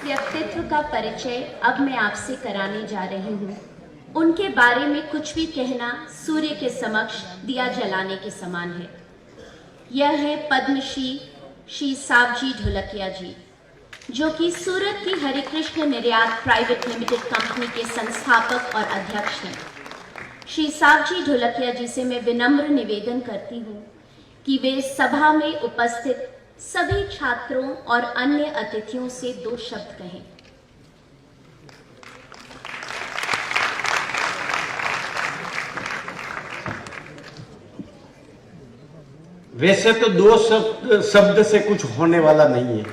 व्यक्तित्व का परिचय अब मैं आपसे कराने जा रही हूँ। उनके बारे में कुछ भी कहना सूर्य के समक्ष दिया जलाने के समान है। यह है पद्मश्री श्री सावजी ढोलकिया जी, जो कि सूरत की हरिकृष्ण निर्यात प्राइवेट लिमिटेड कंपनी के संस्थापक और अध्यक्ष हैं। श्री सावजी ढोलकिया जी से मैं विनम्र निवेदन करती हूँ कि वे सभा में उपस्थित सभी छात्रों और अन्य अतिथियों से 2 शब्द कहें। वैसे तो 2 शब्द से कुछ होने वाला नहीं है।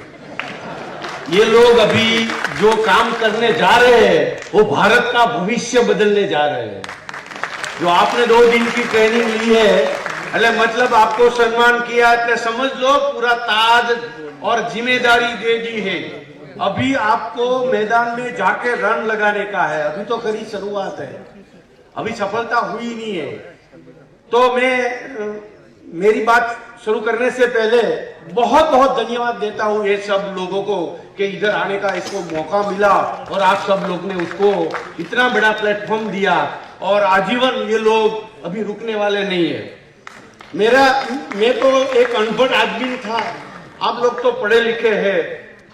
ये लोग अभी जो काम करने जा रहे हैं वो भारत का भविष्य बदलने जा रहे हैं। जो आपने 2 दिन की ट्रेनिंग ली है, अरे मतलब आपको सम्मान किया तो समझ लो पूरा ताज और जिम्मेदारी दे दी है। अभी आपको मैदान में जाके रन लगाने का है। अभी तो खरी शुरुआत है, अभी सफलता हुई नहीं है। तो मैं मेरी बात शुरू करने से पहले बहुत बहुत धन्यवाद देता हूं ये सब लोगों को कि इधर आने का इसको मौका मिला और आप सब लोग ने उसको इतना बड़ा प्लेटफॉर्म दिया और आजीवन ये लोग अभी रुकने वाले नहीं है। मैं तो एक अनपढ़ आदमी था, आप लोग तो पढ़े लिखे हैं,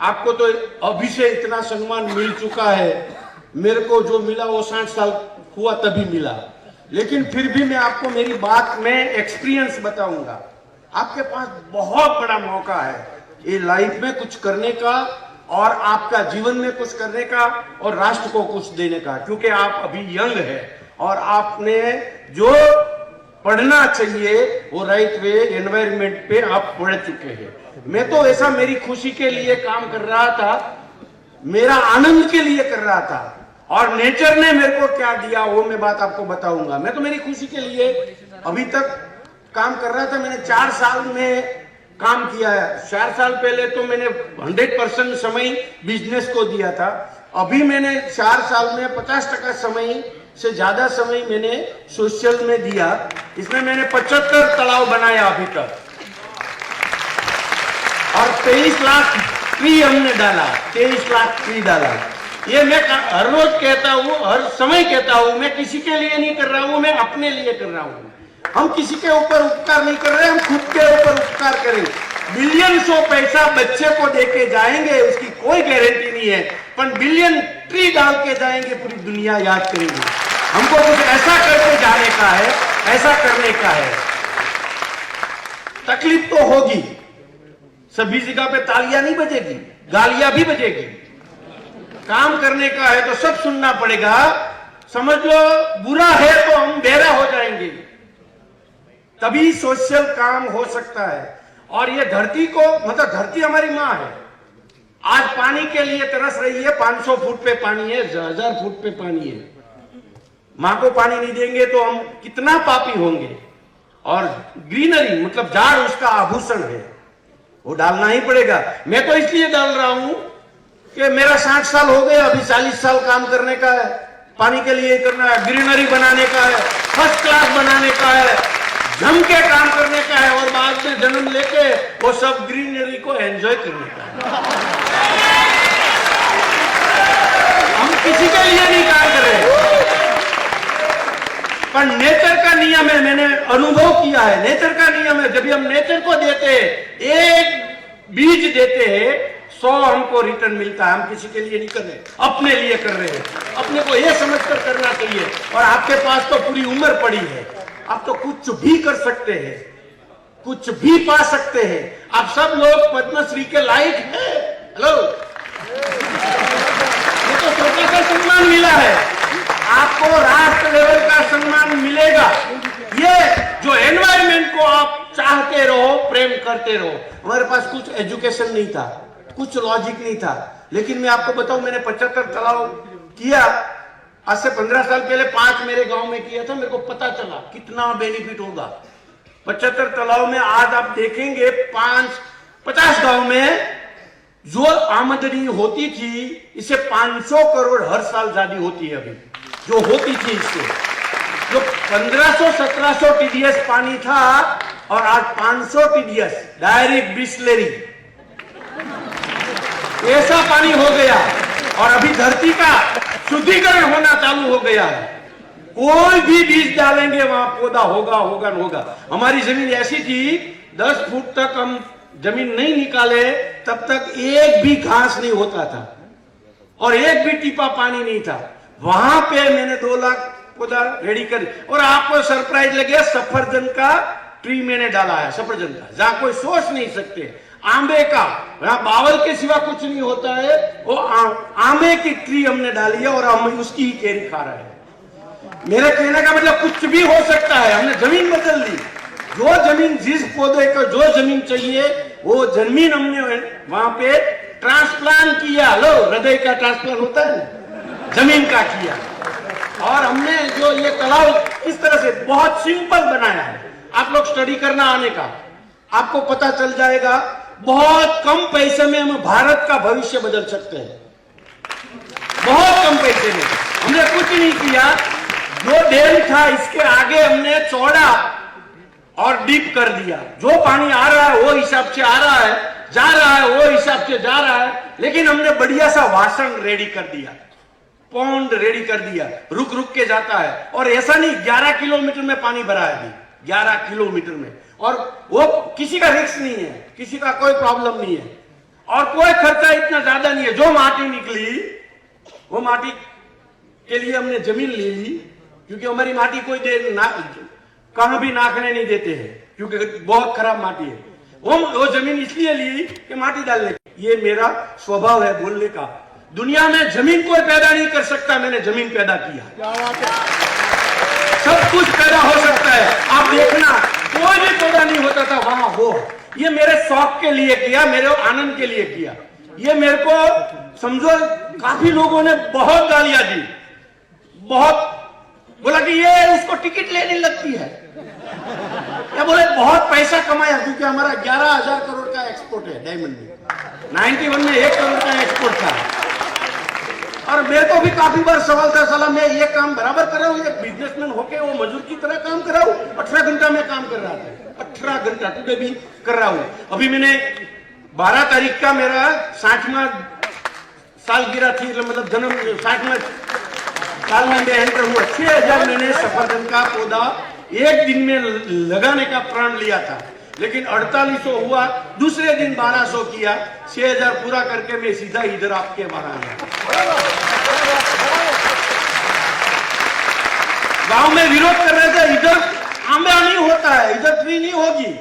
आपको तो अभी से इतना सम्मान मिल चुका है। मेरे को जो मिला वो 60 साल हुआ तभी मिला, लेकिन फिर भी मैं आपको मेरी बात में एक्सपीरियंस बताऊंगा। आपके पास बहुत बड़ा मौका है ये लाइफ में कुछ करने का और आपका जीवन में कुछ करने का और राष्ट्र को कुछ देने का, क्योंकि आप अभी यंग है और आपने जो पढ़ना चाहिए वो राइट वे एनवायरमेंट पे आप पढ़ चुके हैं। मैं तो ऐसा मेरी खुशी के लिए काम कर रहा था, मेरा आनंद के लिए कर रहा था, और नेचर ने मेरे को क्या दिया वो मैं बात आपको बताऊंगा। मैं तो मेरी खुशी के लिए अभी तक काम कर रहा था। मैंने 4 साल में काम किया है। 4 साल पहले तो मैंने 100% समय बिजनेस को दिया था। अभी मैंने 4 साल में 50% समय से ज्यादा समय मैंने सोशल में दिया। इसमें मैंने 75 तालाब बनाया अभी तक और 23 लाख ट्री हमने डाला, 23 लाख ट्री डाला। ये मैं हर रोज कहता हूँ, हर समय कहता हूँ, मैं किसी के लिए नहीं कर रहा हूँ, मैं अपने लिए कर रहा हूँ। हम किसी के ऊपर उपकार नहीं कर रहे, हम खुद के ऊपर उपकार करें। बिलियंसों पैसा बच्चे को देके जाएंगे उसकी कोई गारंटी नहीं है, पर बिलियन ट्री डाल के जाएंगे, पूरी दुनिया याद करेगी। हमको कुछ ऐसा करके जाने का है, ऐसा करने का है। तकलीफ तो होगी, सभी जगह पे तालियां नहीं बजेगी, गालियां भी बजेगी। काम करने का है तो सब सुनना पड़ेगा। समझ लो बुरा है तो हम बेरा हो जाएंगे, तभी सोशल काम हो सकता है। और ये धरती को, मतलब धरती हमारी माँ है। आज पानी के लिए तरस रही है, 500 फुट पे पानी है, 1000 फुट पे पानी है। माँ को पानी नहीं देंगे तो हम कितना पापी होंगे। और ग्रीनरी मतलब झाड़ उसका आभूषण है, वो डालना ही पड़ेगा। मैं तो इसलिए डाल रहा हूं कि मेरा 60 साल हो गए, अभी 40 साल काम करने का है, पानी के लिए करना है, ग्रीनरी बनाने का है, फर्स्ट क्लास बनाने का है, जम के काम करने का है और बाद में जन्म लेके वो सब ग्रीनरी को एंजॉय करने का है। हम किसी के लिए नहीं काम कर रहे, पर नेचर का नियम है, मैंने अनुभव किया है। नेचर का नियम है, जब हम नेचर को देते हैं, एक बीज देते हैं, 100 हमको रिटर्न मिलता है। हम किसी के लिए नहीं कर रहे, अपने लिए कर रहे हैं। अपने को यह समझकर करना चाहिए। और आपके पास तो पूरी उम्र पड़ी है, आप तो कुछ भी कर सकते हैं, कुछ भी पा सकते हैं। आप सब लोग पद्मश्री के लायक हैं। हेलो, ये तो छोटा सा सम्मान मिला है, आपको राष्ट्र लेवल का सम्मान मिलेगा। ये जो एनवायरमेंट को आप चाहते रहो, प्रेम करते रहो। हमारे पास कुछ एजुकेशन नहीं था, कुछ लॉजिक नहीं था, लेकिन मैं आपको बताऊं, मैंने 75 तालाब किया। आज से 15 साल पहले 5 मेरे गांव में किया था। मेरे को पता चला कितना बेनिफिट होगा 75 तालाब में। आज आप देखेंगे 50 गांव में जो आमदनी होती थी, इसे 500 करोड़ हर साल ज्यादा होती है अभी जो होती थी। इससे जो 1500-1700 टीडीएस पानी था और आज 500 टीडीएस डायरेक्ट बिस्लेरी। ऐसा पानी हो गया और अभी धरती का शुद्धिकरण होना चालू हो गया है। कोई भी बीज डालेंगे वहां पौधा होगा होगा न होगा। हमारी जमीन ऐसी थी 10 फुट तक हम जमीन नहीं निकाले तब तक एक भी घास नहीं होता था और एक भी टीपा पानी नहीं था। वहां पे मैंने 2 लाख पौधा रेडी कर और आपको सरप्राइज लगे सफरजन का ट्री मैंने डाला है, सफरजन का, जहां कोई सोच नहीं सकते। आंबे का, यहाँ बावल के सिवा कुछ नहीं होता है, वो आंबे की ट्री हमने डाली है और हम उसकी ही केरी खा रहे हैं। मेरे कहने का मतलब कुछ भी हो सकता है। हमने जमीन बदल दी। जो जमीन, जिस पौधे को जो जमीन चाहिए वो जमीन हमने वहां पे ट्रांसप्लांट किया। लो, हृदय का ट्रांसप्लांट होता है ना, जमीन का किया। और हमने जो ये तालाब इस तरह से बहुत सिंपल बनाया है। आप लोग स्टडी करना आने का, आपको पता चल जाएगा। बहुत कम पैसे में हम भारत का भविष्य बदल सकते हैं। बहुत कम पैसे में हमने कुछ नहीं किया। जो डैम था इसके आगे हमने चौड़ा और डीप कर दिया। जो पानी आ रहा है वो हिसाब से आ रहा है, जा रहा है वो हिसाब से जा रहा है। लेकिन हमने बढ़िया सा वासन रेडी कर दिया, पॉन्ड रेडी कर दिया, रुक रुक के जाता है। और ऐसा नहीं 11 किलोमीटर में पानी भरा है अभी, 11 किलोमीटर में, और वो किसी का रिस्क नहीं है, किसी का कोई प्रॉब्लम नहीं है और कोई खर्चा इतना ज्यादा नहीं है। जो माटी निकली वो माटी के लिए हमने जमीन ले ली, क्योंकि हमारी माटी कोई देर कहां भी नाखने नहीं देते हैं, क्योंकि बहुत खराब माटी है। वो जमीन इसलिए ली कि माटी डालने की। ये मेरा स्वभाव है बोलने का। दुनिया में जमीन कोई पैदा नहीं कर सकता, मैंने जमीन पैदा किया। सब कुछ पैदा हो सकता है। आप देखना, कोई भी पैदा नहीं होता था, वहां हो। ये मेरे शौक के लिए किया, मेरे आनंद के लिए किया। ये मेरे को समझो, काफी लोगों ने बहुत गालियां दी, बहुत बोला कि ये उसको टिकट लेने लगती है, या बोले बहुत पैसा कमाया, क्योंकि हमारा 11,000 करोड़ का एक्सपोर्ट है डायमंड में। 91 में 1 करोड़ का एक्सपोर्ट था। और मेरे को भी काफी बार सवाल था, साला मैं ये काम बराबर कर रहा हूँ, एक बिजनेसमैन होके वो मजदूर की तरह काम कर रहा हूँ। 18 घंटा में काम कर रहा था, 18 घंटा टुडे भी कर रहा हूँ। अभी मैंने 12 तारीख का मेरा 60वां सालगिरह थी, मतलब जन्म 60वां साल में मैं एंटर हुआ। 6,000 मैंने सफरजन का पौधा एक दिन में लगाने का प्रण लिया था, लेकिन 4800 हुआ। दूसरे दिन 1200 किया, 6,000 पूरा करके मैं सीधा इधर आपके बाहर आया। गांव में विरोध कर रहे थे, इधर आंबा नहीं होता है, इधर ट्री नहीं होगी।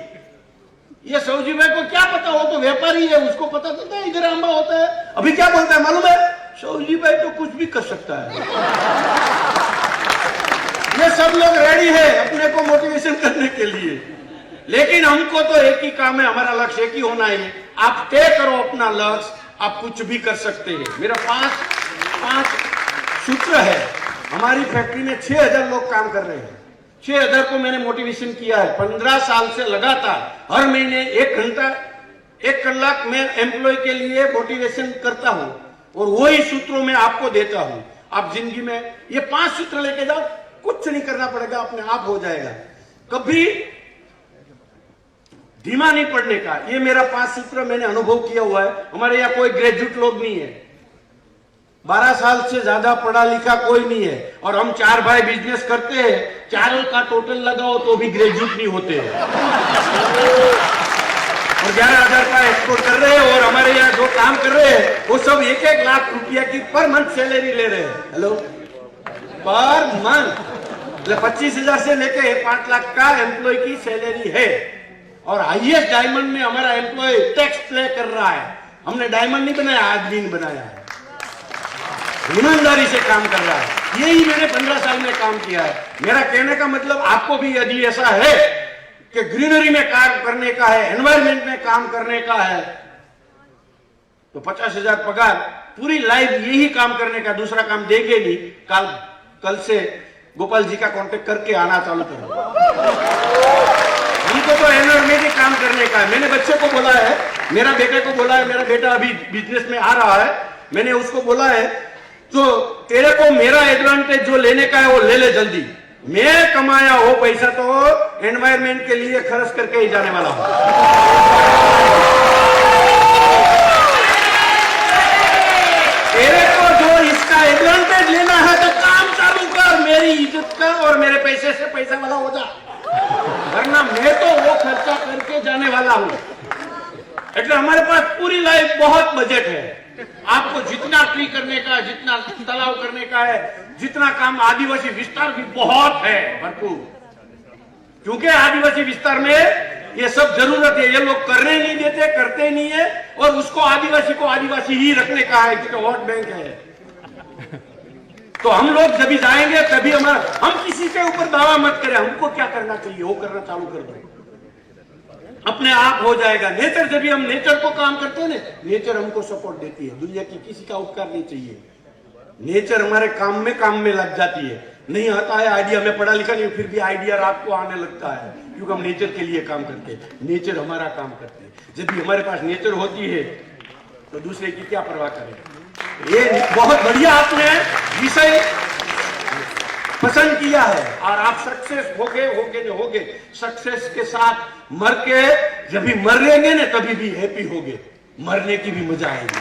ये सौजी भाई को क्या पता, हो तो व्यापारी है, उसको पता चलता है इधर आंबा होता है। अभी क्या बोलता है मालूम है, सौजी भाई तो कुछ भी कर सकता है। ये सब लोग रेडी है अपने को मोटिवेशन करने के लिए, लेकिन हमको तो एक ही काम है, हमारा लक्ष्य एक ही होना है। आप तय करो अपना लक्ष्य, आप कुछ भी कर सकते हैं। मेरा 5 सूत्र है। हमारी फैक्ट्री में 6,000 लोग काम कर रहे हैं। 6,000 को मैंने मोटिवेशन किया है 15 साल से लगातार। हर महीने 1 घंटा 1 कलाक मैं एम्प्लॉय के लिए मोटिवेशन करता हूं और वही सूत्रों में आपको देता हूं। आप जिंदगी में ये 5 सूत्र लेके जाओ, कुछ नहीं करना पड़ेगा, अपने आप हो जाएगा। कभी धीमा नहीं पड़ने का, ये मेरा 5 सूत्र मैंने अनुभव किया हुआ है। हमारे यहाँ कोई ग्रेजुएट लोग नहीं है, 12 साल से ज्यादा पढ़ा लिखा कोई नहीं है, और हम 4 भाई बिजनेस करते हैं। चारों का टोटल लगाओ तो भी ग्रेजुएट नहीं होते हैं और 11,000 का एक्सपोर्ट कर रहे हैं। और हमारे यहाँ जो काम कर रहे हैं वो सब 1-1 लाख रुपया की पर मंथ सैलरी ले रहे हैं। हेलो, पर मंथ 25,000 से लेके 5 लाख का एम्प्लॉय की सैलरी है। और हाईएस्ट डायमंड में हमारा एम्प्लॉय टैक्स प्ले कर रहा है। हमने डायमंड नहीं बनाया, आदमी ने बनाया है, ईमानदारी से काम कर रहा है। यही मैंने 15 साल में काम किया है। मेरा कहने का मतलब आपको भी यदि ऐसा है कि ग्रीनरी में काम करने का है, एनवायरमेंट में काम करने का है, तो 50,000 पगार, पूरी लाइफ यही काम करने का, दूसरा काम देंगे नहीं। कल से गोपाल जी का कांटेक्ट करके आना चालू करो। हमको तो एनवायरमेंट में काम करने का है। मैंने बच्चे को बोला है, मेरा बेटे को बोला है, मेरा बेटा अभी बिजनेस में आ रहा है, मैंने उसको बोला है तो तेरे को मेरा एडवांटेज जो लेने का है वो ले ले जल्दी। मैं कमाया वो पैसा तो एनवायरमेंट के लिए खर्च करके ही जाने वाला हूं। इज्जत लेना है तो काम चालू कर, मेरी इज्जत का और मेरे पैसे से पैसा वाला हो जा, वरना मैं तो वो खर्चा करके जाने वाला हूं। એટલે हमारे पास पूरी लाइफ बहुत बजट है। आपको जितना ट्री करने का, जितना तालाब करने का है, जितना काम, आदिवासी विस्तार भी बहुत है, भरपूर, क्योंकि आदिवासी विस्तार में ये सब जरूरत है। ये लोग करने नहीं देते, करते नहीं है, और उसको आदिवासी ही रखने का है, क्योंकि वोट बैंक है। तो हम लोग जब भी जाएंगे तभी हम किसी के ऊपर दावा मत करें, हमको क्या करना चाहिए वो करना चालू कर दो, अपने आप हो जाएगा। नेचर, जब भी हम नेचर को काम करते हैं ना, नेचर हमको सपोर्ट देती है। दुनिया की किसी का उपकार नहीं चाहिए, नेचर हमारे काम में लग जाती है। नहीं आता है आइडिया, मैं पढ़ा लिखा नहीं, फिर भी आइडिया रात को आने लगता है, क्योंकि हम नेचर के लिए काम करते हैं, नेचर हमारा काम करते हैं। जब भी हमारे पास नेचर होती है तो दूसरे की क्या परवाह करें। ये बहुत बढ़िया आपने विषय पसंद किया है, और आप सक्सेस होगे सक्सेस के साथ मर के जब भी मरेंगे ना तभी भी हैप्पी होगे, मरने की भी मजा आएगी,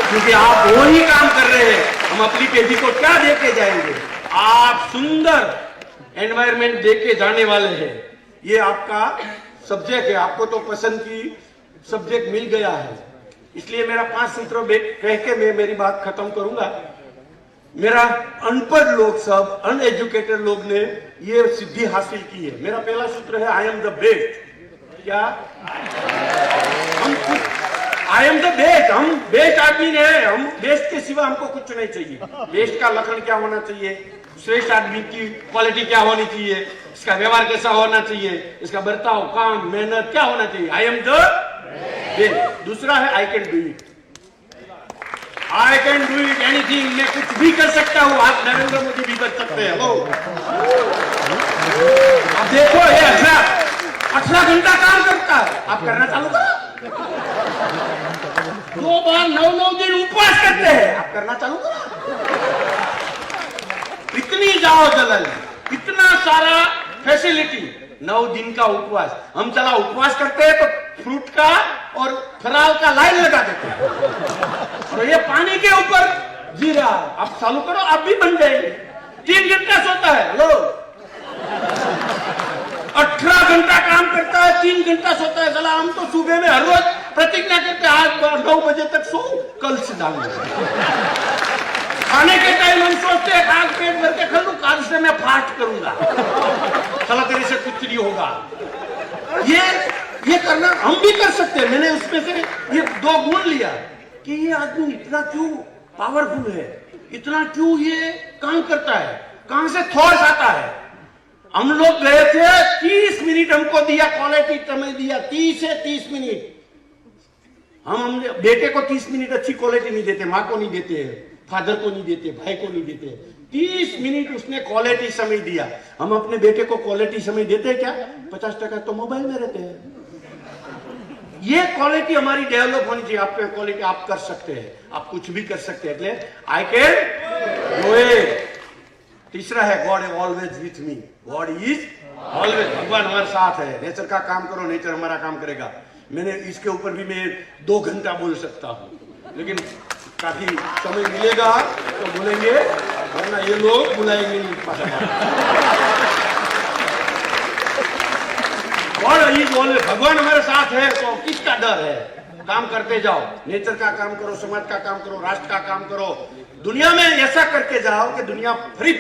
क्योंकि आप वो ही काम कर रहे हैं। हम अपनी पीढ़ी को क्या देके जाएंगे? आप सुंदर एनवायरनमेंट देके जाने वाले हैं। ये आपका सब्जेक्ट है, आपको तो पसंद की सब्जेक्ट मिल गया है, इसलिए मेरा 5 सूत्र कह के मैं मेरी बात खत्म करूंगा। मेरा अनपढ़ लोग, सब अनएजुकेटेड लोग ने ये सिद्धि हासिल की है। मेरा पहला सूत्र है, आई एम द बेस्ट। क्या? आई एम द बेस्ट, हम बेस्ट आदमी है, हम बेस्ट के सिवा हमको कुछ नहीं चाहिए। बेस्ट का लक्षण क्या होना चाहिए? श्रेष्ठ आदमी की क्वालिटी क्या होनी चाहिए? इसका व्यवहार कैसा होना चाहिए? इसका बर्ताव, काम, मेहनत क्या होना चाहिए? I am the best. दूसरा है, I can do it. I can do it anything, मैं कुछ भी कर सकता हूं। आप नरेंद्र मोदी भी कर सकते हैं। हेलो, आप देखो, ये 18 घंटा काम करता है, आप करना चालू करो। 2 बार 9 दिन उपवास करते हैं, आप करना चालू करो। इतनी जाओ जलन, इतना सारा फैसिलिटी, 9 दिन का उपवास। हम चला उपवास करते हैं तो फ्रूट का और फराल का लाइन लगा देते हैं, तो ये पानी के ऊपर जी रहा। आप चालू करो, आप भी बन जाएंगे। 3 घंटा सोता है। हेलो, 18 घंटा काम करता है, 3 घंटा सोता है। चला, हम तो सुबह में हर रोज प्रतिज्ञा करते हैं, आज 9 बजे तक सो, कल से डालूंगा। खाने के टाइम हम सोचते हैं, आज पेट भर के खा लूं, कल से मैं फास्ट करूंगा, चला तेरे से कुछ नहीं होगा। ये करना हम भी कर सकते हैं। मैंने उसमें से ये 2 गुण लिया कि ये आदमी इतना क्यों पावरफुल है, इतना क्यों ये काम करता है, कहां से थॉट्स आता है। हम लोग गए थे, 30 मिनट हमको दिया, क्वालिटी समय दिया, 30 से 30 मिनट। हम बेटे को 30 मिनट अच्छी क्वालिटी नहीं देते, माँ को नहीं देते, फादर को नहीं देते, भाई को नहीं देते। 30 मिनट उसने क्वालिटी समय दिया। हम अपने बेटे को क्वालिटी समय देते क्या? 50% तो मोबाइल में रहते हैं। ये क्वालिटी हमारी डेवलप होनी चाहिए। आपके क्वालिटी आप कर सकते हैं, आप कुछ भी कर सकते हैं। I can do it. तीसरा है, God is always with me. God is always, भगवान हमारे साथ है। नेचर का काम करो, नेचर हमारा काम करेगा। मैंने इसके ऊपर भी मैं 2 घंटा बोल सकता हूँ, लेकिन काफी समय मिलेगा तो बोलेंगे, वरना ये लोग बुलाएंगे नहीं। भगवान हमारे साथ है तो किसका डर है? काम करते जाओ, नेचर का काम करो, समाज का काम करो, राष्ट्र का काम करो। दुनिया में ऐसा करके जाओ कि दुनिया फरी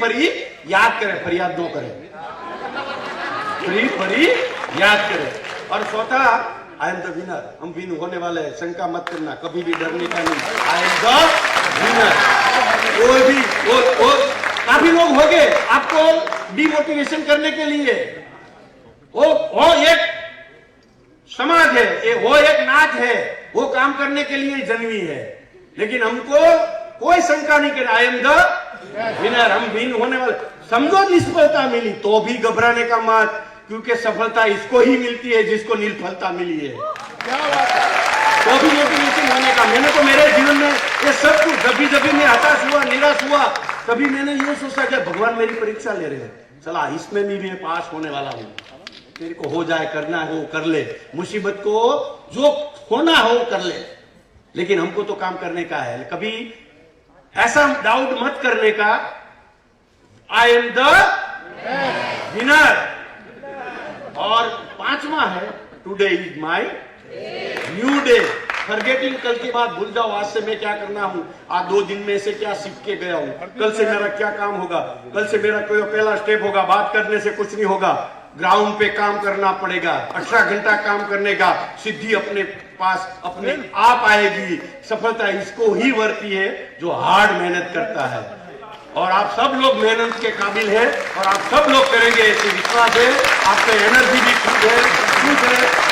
याद करे, फरियाद न करे, फरी याद करे। और चौथा, आई एम द विनर। हम विन होने वाले हैं, शंका मत करना, कभी भी डरने का नहीं। I am the winner. कोई भी काफी लोग हो गए आपको डिमोटिवेशन करने के लिए। वो एक समाज है, वो एक नाच है, वो काम करने के लिए जन्मी है, लेकिन हमको कोई शंका नहीं करे। आई एम द विनर, हम विन होने वाले। समझो निष्फलता मिली तो भी घबराने का मत, क्योंकि सफलता इसको ही मिलती है जिसको निर्फलता मिली है। तो भी मोटिवेशन होने का। मैंने तो मेरे जीवन में ये सब कुछ, जब भी मैं हताश हुआ, निराश हुआ, तभी मैंने ये सोचा कि भगवान मेरी परीक्षा ले रहे हैं, चला इसमें भी मैं पास होने वाला हूँ। तेरे को हो जाए, करना है वो कर ले, मुसीबत को जो होना हो कर ले, लेकिन हमको तो काम करने का है। कभी ऐसा डाउट मत करने का, आई एम द विनर। और पांचवा है, today is my new day. Forgetting, कल की बात भूल जाओ, आज से मैं क्या करना हूं, आज 2 दिन में से क्या सीख के गया हूं, कल से मेरा क्या काम होगा, कल से मेरा कोई पहला स्टेप होगा। बात करने से कुछ नहीं होगा, ग्राउंड पे काम करना पड़ेगा। 18 घंटा काम करने का सिद्धि अपने पास अपने आप आएगी। सफलता इसको ही वर्ती है जो हार्ड मेहनत करता है। और आप सब लोग मेहनत के काबिल हैं और आप सब लोग करेंगे, ऐसे विश्वास है। आपको एनर्जी भी खुद है,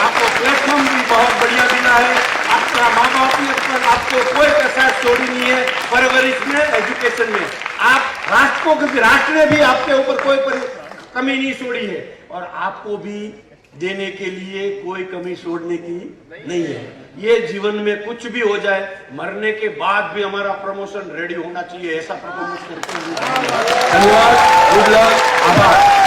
आपको प्लेटफॉर्म भी बहुत बढ़िया मिला है। आपका माँ बाप ने आपको कोई कैसा स्टोरी नहीं है परवरिश में, एजुकेशन में। आप राष्ट्र ने भी आपके ऊपर कोई कमी नहीं छोड़ी है और आपको भी देने के लिए कोई कमी छोड़ने की नहीं है। ये जीवन में कुछ भी हो जाए, मरने के बाद भी हमारा प्रमोशन रेडी होना चाहिए, ऐसा परफॉर्मेंस करते हैं। धन्यवाद, गुड लक, आभार।